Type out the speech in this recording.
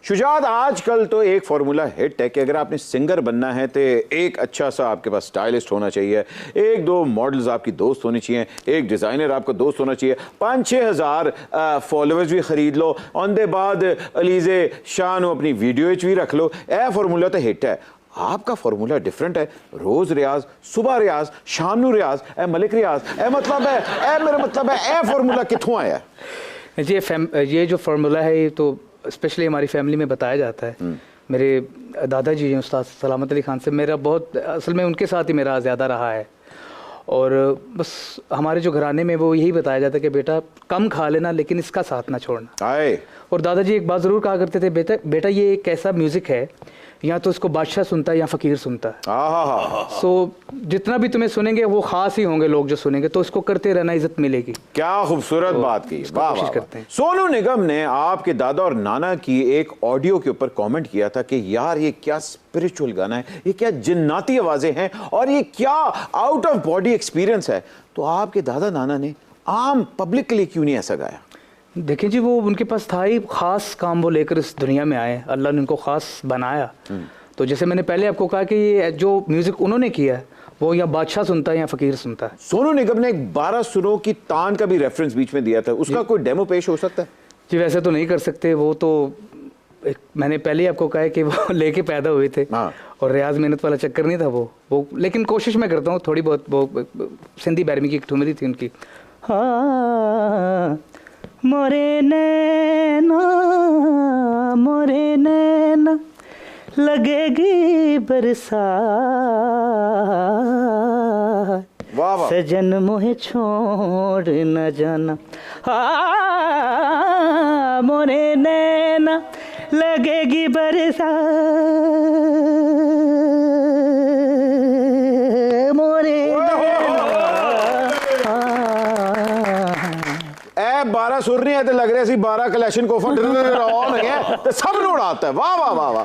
शुजात, आजकल तो एक फार्मूला हिट है कि अगर आपने सिंगर बनना है तो एक अच्छा सा आपके पास स्टाइलिस्ट होना चाहिए, एक दो मॉडल्स आपकी दोस्त होनी चाहिए, एक डिज़ाइनर आपका दोस्त होना चाहिए, 5-6 हज़ार फॉलोअर्स भी खरीद लो, उनके बाद अलीज़े शान अपनी वीडियो भी रख लो। ए फार्मूला तो हिट है। आपका फार्मूला डिफरेंट है। रोज रियाज, सुबह रियाज, शाम नू रियाज, ए मलिक रियाज, ए मतलब है, ए मेरा मतलब है, ए फार्मूला कित्थों आया? जी ये जो फार्मूला है ये तो स्पेशली हमारी फैमिली में बताया जाता है। मेरे दादाजी हैं उस्ताद सलामत अली खान से, मेरा बहुत असल में उनके साथ ही मेरा ज़्यादा रहा है। और बस हमारे जो घराने में वो यही बताया जाता है कि बेटा कम खा लेना लेकिन इसका साथ ना छोड़ना। आए। और दादाजी एक बात ज़रूर कहा करते थे, बेटा ये एक ऐसा म्यूज़िक है, या तो इसको बादशाह सुनता है या फ़कीर सुनता है। सो जितना भी तुम्हें सुनेंगे वो ख़ास ही होंगे लोग जो सुनेंगे, तो इसको करते रहना, इज्जत मिलेगी। क्या खूबसूरत बात की। कोशिश करते हैं। सोनू निगम ने आपके दादा और नाना की एक ऑडियो के ऊपर कमेंट किया था कि यार ये क्या स्पिरिचुअल गाना है, ये क्या जिन्नाती आवाज़ें हैं और ये क्या आउट ऑफ बॉडी एक्सपीरियंस है। तो आपके दादा नाना ने आम पब्लिक के लिए क्यों नहीं ऐसा गाया? देखें जी, वो उनके पास था ही ख़ास काम, वो लेकर इस दुनिया में आए, अल्लाह ने उनको ख़ास बनाया। तो जैसे मैंने पहले आपको कहा कि ये जो म्यूज़िक उन्होंने किया है वो या बादशाह सुनता है या फ़कीर सुनता है। सोनू निगम ने एक 12 सुरों की तान का भी रेफरेंस बीच में दिया था, उसका कोई डेमो पेश हो सकता है? जी वैसे तो नहीं कर सकते, वो तो मैंने पहले ही आपको कहा है कि वो लेके पैदा हुए थे। और रियाज मेहनत वाला चक्कर नहीं था वो लेकिन कोशिश मैं करता हूँ थोड़ी बहुत। वो सिंधी बैरमी की एक ठुमरी थी उनकी, हाँ मोरे नैना लगेगी बरसात, सजन मोहे छोड़ न जाना, हाँ मोरे नैना लगेगी बरसात, मोरे 12 सुर नहीं है तो लग रहा है 12 कलेक्शन को सब उड़ाता है। वाह वाह वाह वाह।